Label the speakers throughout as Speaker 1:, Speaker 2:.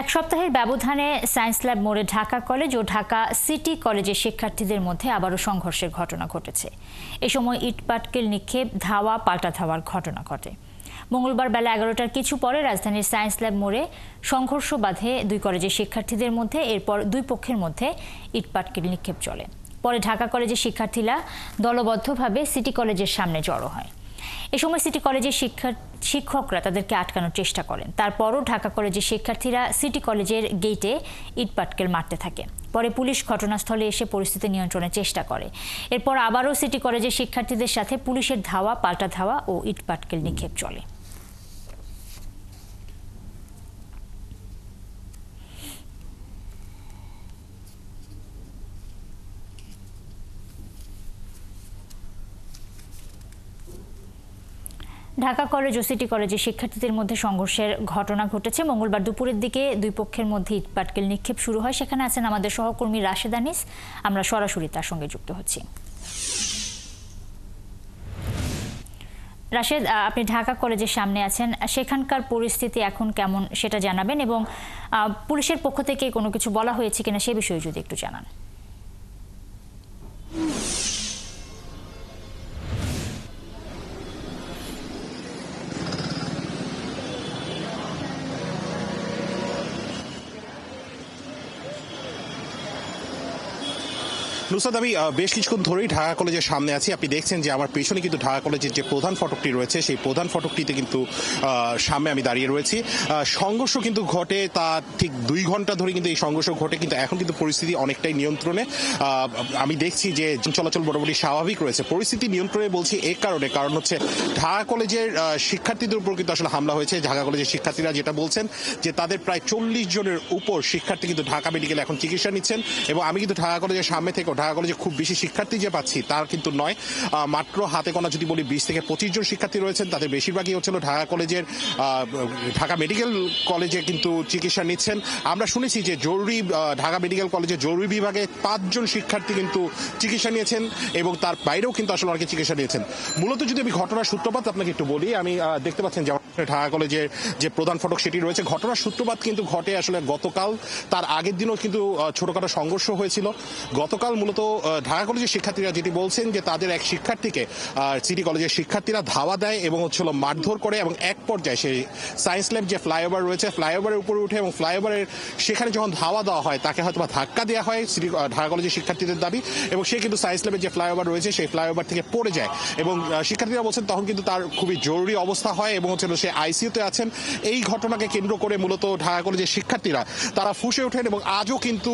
Speaker 1: এক সপ্তাহের ব্যবধানে সায়েন্স ল্যাব মোড়ে ঢাকা কলেজ ও ঢাকা সিটি কলেজের শিক্ষার্থীদের মধ্যে আবারও সংঘর্ষের ঘটনা ঘটেছে। এ সময় ইটপাটকেল নিক্ষেপ, ধাওয়া পাল্টা ধাওয়ার ঘটনা ঘটে। মঙ্গলবার বেলা 11টার কিছু পরে রাজধানীর সায়েন্স ল্যাব মোড়ে সংঘর্ষ বাধে দুই কলেজের শিক্ষার্থীদের মধ্যে। এরপর দুই পক্ষের মধ্যে ইটপাটকেল নিক্ষেপ চলে। পরে ঢাকা কলেজের শিক্ষার্থীরা দলবদ্ধভাবে সিটি কলেজের সামনে জড়ো হয়। এ সময় সিটি কলেজের শিক্ষকরা তাদেরকে আটকানোর চেষ্টা করেন। তারপরও ঢাকা কলেজের শিক্ষার্থীরা সিটি কলেজের গেটে ইটপাটকেল মারতে থাকে। পরে পুলিশ ঘটনাস্থলে এসে পরিস্থিতি নিয়ন্ত্রণের চেষ্টা করে। এরপর আবারও সিটি কলেজের শিক্ষার্থীদের সাথে পুলিশের ধাওয়া, পাল্টা ধাওয়া ও ইটপাটকেল নিক্ষেপ চলে। ঢাকা কলেজ ও সিটি কলেজের শিক্ষার্থীদের মধ্যে সংঘর্ষের ঘটনা ঘটেছে। মঙ্গলবার দুপুরের দিকে দুই পক্ষের মধ্যে ইটপাটকেল নিক্ষেপ শুরু হয়। সেখানে আছেন আমাদের সহকর্মী রাশেদ আনিস। আমরা সরাসরি তার সঙ্গে যুক্ত হচ্ছি। রাশেদ, আপনি ঢাকা কলেজের সামনে আছেন, সেখানকার পরিস্থিতি এখন কেমন সেটা জানাবেন, এবং পুলিশের পক্ষ থেকে কোনো কিছু বলা হয়েছে কিনা সে বিষয়ে যদি একটু জানান।
Speaker 2: নুসরাত, আমি বেশ কিছুক্ষণ ধরেই ঢাকা কলেজের সামনে আছি। আপনি দেখছেন যে আমার পেছনে কিন্তু ঢাকা কলেজের যে প্রধান ফটকটি রয়েছে, সেই প্রধান ফটকটিতে কিন্তু সামনে আমি দাঁড়িয়ে রয়েছি। সংঘর্ষ কিন্তু ঘটে, তা ঠিক 2 ঘন্টা ধরে কিন্তু এই সংঘর্ষ ঘটে, কিন্তু এখন কিন্তু পরিস্থিতি অনেকটাই নিয়ন্ত্রণে। আমি দেখছি যে চলাচল মোটামুটি স্বাভাবিক রয়েছে। পরিস্থিতি নিয়ন্ত্রণে বলছি এই কারণ হচ্ছে ঢাকা কলেজের শিক্ষার্থীদের উপর কিন্তু আসলে হামলা হয়েছে। ঢাকা কলেজের শিক্ষার্থীরা যেটা বলছেন যে তাদের প্রায় 40 জনের উপর শিক্ষার্থী কিন্তু ঢাকা মেডিকেলে এখন চিকিৎসা নিচ্ছেন। এবং আমি কিন্তু ঢাকা কলেজের সামনে থেকে ঢাকা কলেজে খুব বেশি শিক্ষার্থী যে পাচ্ছি তার কিন্তু নয়, মাত্র হাতে গোনা যদি বলি 20 থেকে 25 জন শিক্ষার্থী রয়েছেন। তাদের বেশিরভাগই হচ্ছিল ঢাকা কলেজের ঢাকা মেডিকেল কলেজে কিন্তু চিকিৎসা নিচ্ছেন। আমরা শুনেছি যে ঢাকা মেডিকেল কলেজের জরুরি বিভাগে 5 জন শিক্ষার্থী কিন্তু চিকিৎসা নিয়েছেন, এবং তার বাইরেও কিন্তু আসলে অনেকে চিকিৎসা নিয়েছেন। মূলত যদি আমি ঘটনার সূত্রপাত আপনাকে একটু বলি, আমি দেখতে পাচ্ছেন যে ঢাকা কলেজের যে প্রধান ফটক সেটি রয়েছে। ঘটনার সূত্রপাত কিন্তু ঘটে আসলে গতকাল, তার আগের দিনও কিন্তু ছোটখাটো সংঘর্ষ হয়েছিল। গতকাল মূলত ঢাকা কলেজের শিক্ষার্থীরা যেটি বলছেন যে তাদের এক শিক্ষার্থীকে সিটি কলেজের শিক্ষার্থীরা ধাওয়া দেয় এবং হচ্ছিল মারধর করে, এবং এক পর্যায়ে সেই সায়েন্স ল্যাব যে ফ্লাইওভার রয়েছে, ফ্লাইওভারের উপরে উঠে এবং ফ্লাইওভারের সেখানে যখন ধাওয়া দেওয়া হয় তাকে হয়তো ধাক্কা দেওয়া হয় ঢাকা কলেজের শিক্ষার্থীদের দাবি, এবং সে কিন্তু সায়েন্স ল্যাবের যে ফ্লাইওভার রয়েছে সেই ফ্লাইওভার থেকে পড়ে যায়। এবং শিক্ষার্থীরা বলছেন তখন কিন্তু তার খুবই জরুরি অবস্থা হয় এবং হচ্ছিল সে আইসিইউতে আছেন। এই ঘটনাকে কেন্দ্র করে মূলত ঢাকা কলেজের শিক্ষার্থীরা তারা ফুঁসে ওঠেন, এবং আজও কিন্তু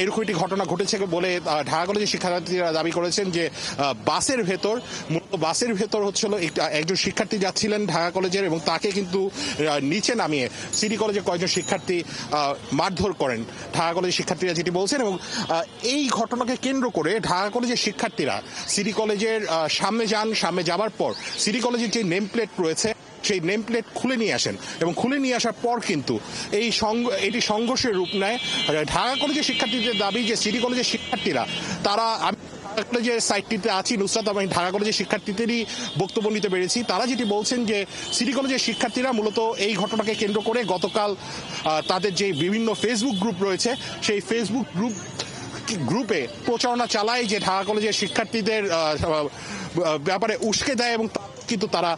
Speaker 2: এরকম একটি ঘটনা ঘটেছে বলে ঢাকা কলেজের শিক্ষার্থীরা দাবি করেছেন যে বাসের ভেতর হচ্ছিল একজন শিক্ষার্থী যাচ্ছিলেন ঢাকা কলেজের, এবং তাকে কিন্তু নিচে নামিয়ে সিটি কলেজের কয়েকজন শিক্ষার্থী মারধর করেন, ঢাকা কলেজের শিক্ষার্থীরা যেটি বলছেন। এবং এই ঘটনাকে কেন্দ্র করে ঢাকা কলেজের শিক্ষার্থীরা সিটি কলেজের সামনে যাবার পর সিটি কলেজের যে নেম প্লেট রয়েছে সেই নেম প্লেট খুলে নিয়ে আসেন, এবং খুলে নিয়ে আসার পর কিন্তু এটি সংঘর্ষের রূপ নেয়। ঢাকা কলেজের শিক্ষার্থীদের দাবি যে সিটি কলেজের শিক্ষার্থীরা তারা কলেজের সাইটটিতে আছি নুসরাত, আমি ঢাকা কলেজের শিক্ষার্থীদেরই বক্তব্য নিতে পেরেছি। তারা যেটি বলছেন যে সিটি কলেজের শিক্ষার্থীরা মূলত এই ঘটনাকে কেন্দ্র করে গতকাল তাদের যে বিভিন্ন ফেসবুক গ্রুপ রয়েছে সেই ফেসবুক গ্রুপে প্রচারণা চালায় যে ঢাকা কলেজের শিক্ষার্থীদের ব্যাপারে উস্কে দেয়, এবং কিন্তু তারা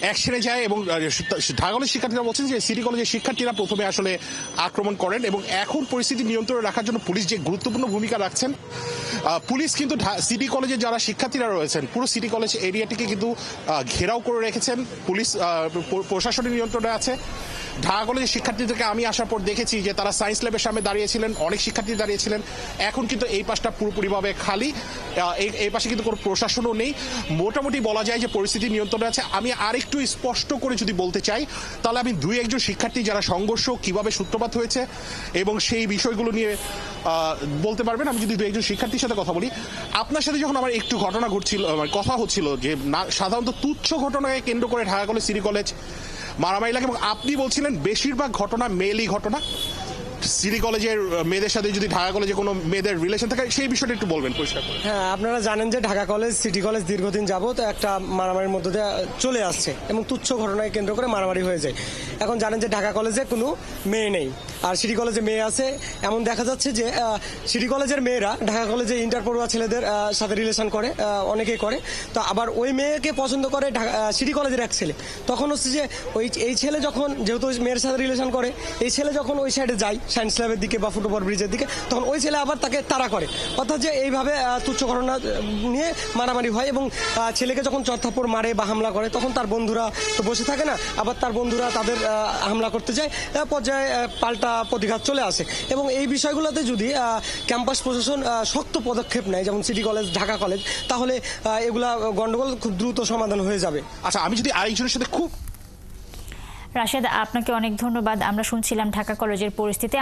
Speaker 2: অ্যাকশনে যায়। এবং ঢাকা কলেজের শিক্ষার্থীরা বলছেন যে সিটি কলেজের শিক্ষার্থীরা প্রথমে আসলে আক্রমণ করেন, এবং এখন পরিস্থিতি নিয়ন্ত্রণে রাখার জন্য পুলিশ যে গুরুত্বপূর্ণ ভূমিকা রাখছেন। পুলিশ কিন্তু সিটি কলেজের যারা শিক্ষার্থীরা রয়েছেন পুরো সিটি কলেজ এরিয়াটিকে কিন্তু ঘেরাও করে রেখেছেন। পুলিশ প্রশাসনের নিয়ন্ত্রণে আছে। ঢাকা কলেজের শিক্ষার্থীদেরকে আমি আসার পর দেখেছি যে তারা সায়েন্স ল্যাবের সামনে দাঁড়িয়েছিলেন, অনেক শিক্ষার্থী দাঁড়িয়েছিলেন। এখন কিন্তু এই পাশটা পুরোপুরিভাবে খালি, এই পাশে কিন্তু কোনো প্রশাসনও নেই। মোটামুটি বলা যায় যে পরিস্থিতি নিয়ন্ত্রণে আছে। আমি আরেকটু স্পষ্ট করে যদি বলতে চাই তাহলে আমি 2-1 শিক্ষার্থী যারা সংঘর্ষ কিভাবে সূত্রপাত হয়েছে এবং সেই বিষয়গুলো নিয়ে বলতে পারবেন। আমি যদি 2-1 শিক্ষার্থীর সাথে কথা বলি, আপনার সাথে যখন আমার একটু ঘটনা ঘটছিল, কথা হচ্ছিল যে সাধারণত তুচ্ছ ঘটনাকে কেন্দ্র করে ঢাকা কলেজ সিটি কলেজ মারামারি লাগে, এবং আপনি বলছিলেন বেশিরভাগ ঘটনা মেয়েলি ঘটনা। সিটি কলেজের মেয়েদের সাথে যদি ঢাকা কলেজে কোনো মেয়েদের রিলেশন থাকে সেই বিষয়টা একটু বলবেন পরিষ্কার করে।
Speaker 3: হ্যাঁ, আপনারা জানেন যে ঢাকা কলেজ সিটি কলেজ দীর্ঘদিন যাবত একটা মারামারির মধ্যে দিয়ে চলে আসছে এবং তুচ্ছ ঘটনাকে কেন্দ্র করে মারামারি হয়ে যায়। এখন জানেন যে ঢাকা কলেজে কোনো মেয়ে নেই, আর সিটি কলেজে মেয়ে আছে। এমন দেখা যাচ্ছে যে সিটি কলেজের মেয়েরা ঢাকা কলেজে ইন্টার পড়ুয়া ছেলেদের সাথে রিলেশন করে, অনেকেই করে। তো আবার ওই মেয়েকে পছন্দ করে সিটি কলেজের এক ছেলে। তখন হচ্ছে যে এই ছেলে যখন যেহেতু মেয়ের সাথে রিলেশন করে, এই ছেলে যখন ওই সাইডে যায় সায়েন্স ল্যাবের দিকে বা ফুটওভার ব্রিজের দিকে, তখন ওই ছেলে আবার তাকে তাড়া করে। অর্থাৎ যে এইভাবে তুচ্ছ ঘটনা নিয়ে মারামারি হয় এবং ছেলেকে যখন চড়থাপ্পড় মারে বা হামলা করে, তখন তার বন্ধুরা তো বসে থাকে না, আবার তার বন্ধুরা তাদের হামলা করতে যায়, পর্যায়ে পাল্টা প্রতিঘাত চলে আসে। এবং এই বিষয়গুলোতে যদি ক্যাম্পাস প্রশাসন শক্ত পদক্ষেপ নেয়, যেমন সিটি কলেজ, ঢাকা কলেজ, তাহলে এগুলা গন্ডগোল খুব দ্রুত সমাধান হয়ে যাবে।
Speaker 2: আচ্ছা, আমি যদি আরেকজনের সাথে খুব
Speaker 1: রাশেদ, আপনাকে অনেক ধন্যবাদ। আমরা শুনছিলাম ঢাকা কলেজের পরিস্থিতি।